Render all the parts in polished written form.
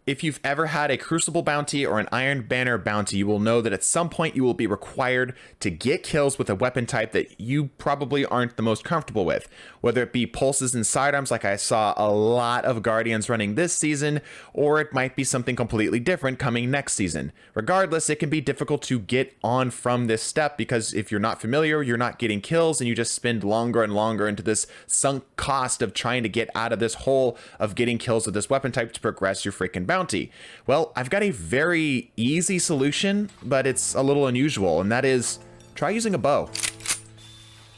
If you've ever had a Crucible bounty or an Iron Banner bounty, you will know that at some point you will be required to get kills with a weapon type that you probably aren't the most comfortable with. Whether it be pulses and sidearms like I saw a lot of Guardians running this season, or it might be something completely different coming next season. Regardless, it can be difficult to get on from this step because if you're not familiar, you're not getting kills and you just spend longer and longer into this sunk cost of trying to get out of this hole of getting kills with this weapon type to progress your freaking bounty. Well, I've got a very easy solution, but it's a little unusual, and that is try using a bow.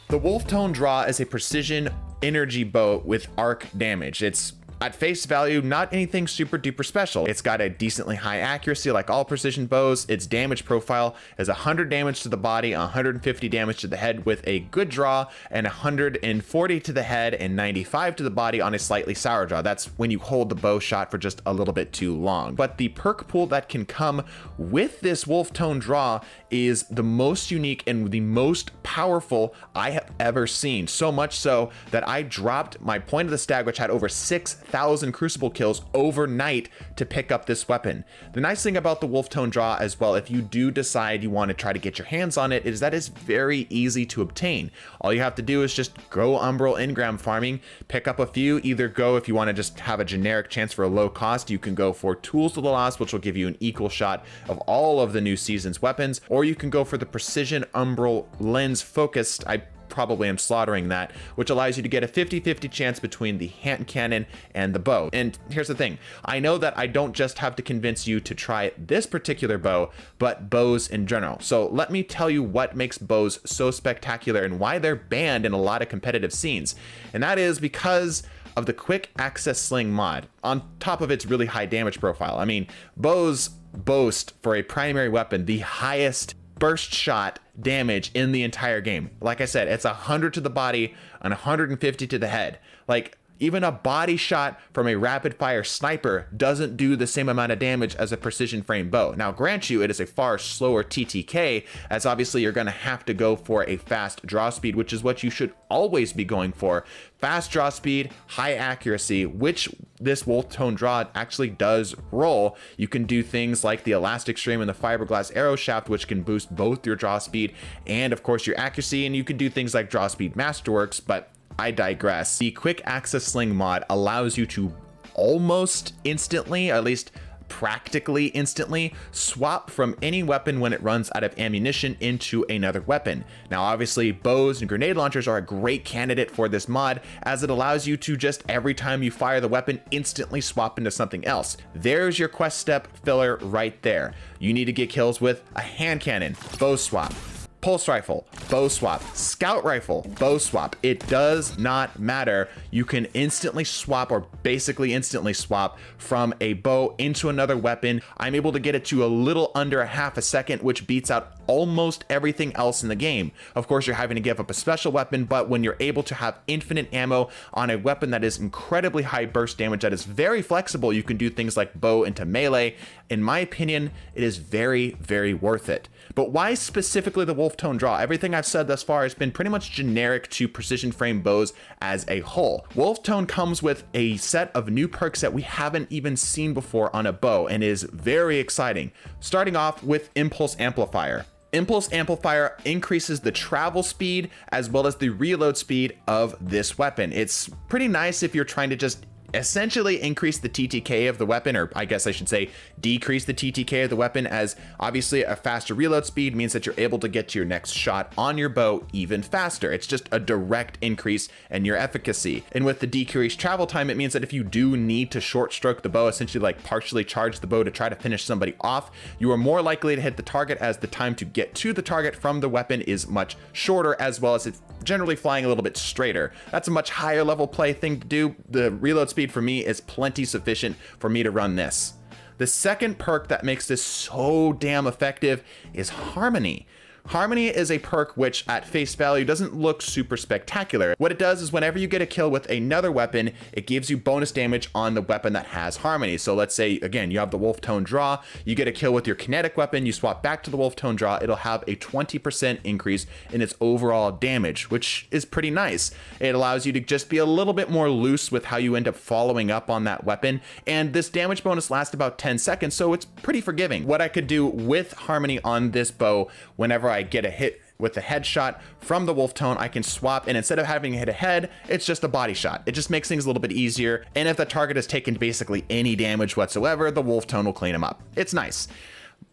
The Wolftone Draw is a precision energy bow with arc damage. It's at face value, not anything super duper special. It's got a decently high accuracy like all precision bows. Its damage profile is 100 damage to the body, 150 damage to the head with a good draw, and 140 to the head and 95 to the body on a slightly sour draw. That's when you hold the bow shot for just a little bit too long. But the perk pool that can come with this Wolftone Draw is the most unique and the most powerful I have ever seen. So much so that I dropped my point of the stag, which had over 6,000 Crucible kills overnight to pick up this weapon. The nice thing about the Wolftone Draw as well, if you do decide you want to try to get your hands on it, is that it's very easy to obtain. All you have to do is just go Umbral engram farming, pick up a few, either go if you want to just have a generic chance for a low cost, you can go for Tools of the Lost, which will give you an equal shot of all of the new season's weapons, or you can go for the Precision Umbral Lens Focused. I probably am slaughtering that, which allows you to get a 50-50 chance between the hand cannon and the bow. And here's the thing, I know that I don't just have to convince you to try this particular bow, but bows in general. So let me tell you what makes bows so spectacular and why they're banned in a lot of competitive scenes. And that is because of the quick access sling mod, on top of its really high damage profile. I mean, bows boast for a primary weapon the highest burst shot damage in the entire game. Like I said, it's 100 to the body and 150 to the head. Like, even a body shot from a rapid fire sniper doesn't do the same amount of damage as a precision frame bow. Now, grant you, it is a far slower TTK, as obviously you're going to have to go for a fast draw speed, which is what you should always be going for. Fast draw speed, high accuracy, which this Wolftone Draw actually does roll. You can do things like the elastic stream and the fiberglass arrow shaft, which can boost both your draw speed and of course your accuracy, and you can do things like draw speed masterworks, but I digress. The quick access sling mod allows you to almost instantly, or at least practically instantly, swap from any weapon when it runs out of ammunition into another weapon. Now obviously bows and grenade launchers are a great candidate for this mod, as it allows you to just every time you fire the weapon instantly swap into something else. There's your quest step filler right there. You need to get kills with a hand cannon, bow swap, pulse rifle, bow swap, scout rifle, bow swap. It does not matter. You can instantly swap, or basically instantly swap, from a bow into another weapon. I'm able to get it to a little under a half a second, which beats out almost everything else in the game. Of course, you're having to give up a special weapon, but when you're able to have infinite ammo on a weapon that is incredibly high burst damage, that is very flexible, you can do things like bow into melee. In my opinion, it is very, very worth it. But why specifically the Wolftone Draw? Everything I've said thus far has been pretty much generic to precision frame bows as a whole. Wolftone comes with a set of new perks that we haven't even seen before on a bow, and is very exciting. Starting off with Impulse Amplifier. Impulse Amplifier increases the travel speed as well as the reload speed of this weapon. It's pretty nice if you're trying to just essentially increase the TTK of the weapon, or I guess I should say decrease the TTK of the weapon, as obviously a faster reload speed means that you're able to get to your next shot on your bow even faster. It's just a direct increase in your efficacy. And with the decreased travel time, it means that if you do need to short stroke the bow, essentially like partially charge the bow to try to finish somebody off, you are more likely to hit the target, as the time to get to the target from the weapon is much shorter, as well as it's generally flying a little bit straighter. That's a much higher level play thing to do. The reload speed for me is plenty sufficient for me to run this. The second perk that makes this so damn effective is Harmony. Harmony is a perk which at face value doesn't look super spectacular. What it does is whenever you get a kill with another weapon, it gives you bonus damage on the weapon that has Harmony. So let's say, again, you have the Wolftone Draw, you get a kill with your kinetic weapon, you swap back to the Wolftone Draw, it'll have a 20% increase in its overall damage, which is pretty nice. It allows you to just be a little bit more loose with how you end up following up on that weapon, and this damage bonus lasts about 10 seconds, so it's pretty forgiving. What I could do with Harmony on this bow, whenever I get a hit with a headshot from the Wolftone, I can swap, and instead of having to hit a head, it's just a body shot. It just makes things a little bit easier, and if the target has taken basically any damage whatsoever, the Wolftone will clean him up. It's nice.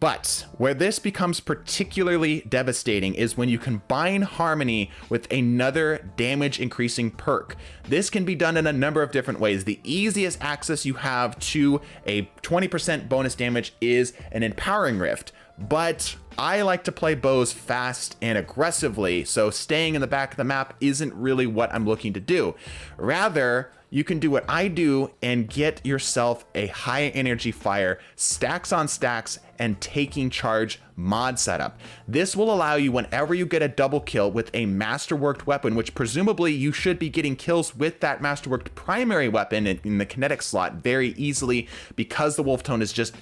But where this becomes particularly devastating is when you combine Harmony with another damage increasing perk. This can be done in a number of different ways. The easiest access you have to a 20% bonus damage is an Empowering Rift, but I like to play bows fast and aggressively, so staying in the back of the map isn't really what I'm looking to do. Rather, you can do what I do and get yourself a high energy fire, stacks on stacks, and taking charge mod setup. This will allow you, whenever you get a double kill with a masterworked weapon, which presumably you should be getting kills with that masterworked primary weapon in the kinetic slot very easily, because the Wolftone is just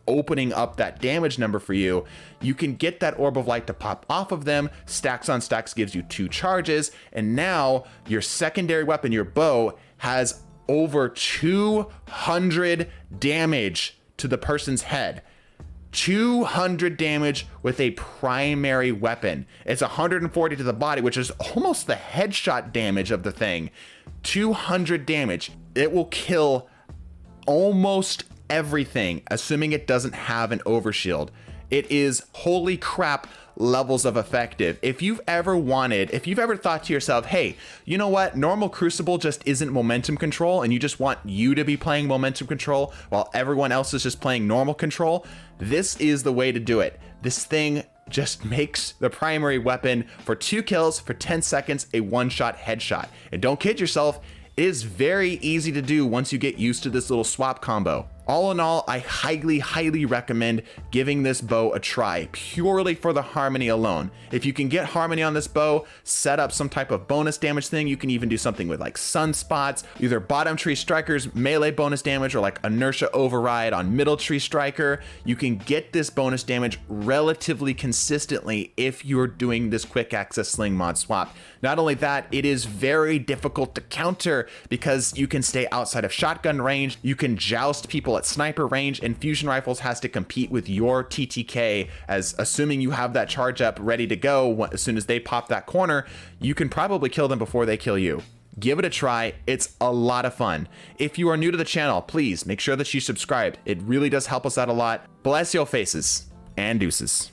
opening up that damage number for you. You can get that orb of light to pop off of them. Stacks on stacks gives you 2 charges, and now your secondary weapon, your bow, has over 200 damage to the person's head. 200 damage with a primary weapon. It's 140 to the body, which is almost the headshot damage of the thing. 200 damage. It will kill almost everything, assuming it doesn't have an overshield. It is holy crap levels of effective. If you've ever thought to yourself, hey, you know what, normal Crucible just isn't momentum control, and you just want you to be playing momentum control while everyone else is just playing normal control, this is the way to do it. This thing just makes the primary weapon for 2 kills for 10 seconds a one-shot headshot. And don't kid yourself, it is very easy to do once you get used to this little swap combo. All in all, I highly recommend giving this bow a try, purely for the Harmony alone. If you can get Harmony on this bow, set up some type of bonus damage thing. You can even do something with like Sunspots, either bottom tree strikers melee bonus damage, or like inertia override on middle tree striker. You can get this bonus damage relatively consistently if you're doing this quick access sling mod swap. Not only that, it is very difficult to counter because you can stay outside of shotgun range, you can joust people at sniper range, and fusion rifles has to compete with your TTK, as assuming you have that charge up ready to go as soon as they pop that corner, you can probably kill them before they kill you. Give it a try. It's a lot of fun. If you are new to the channel, please make sure that you subscribe. It really does help us out a lot. Bless your faces, and deuces.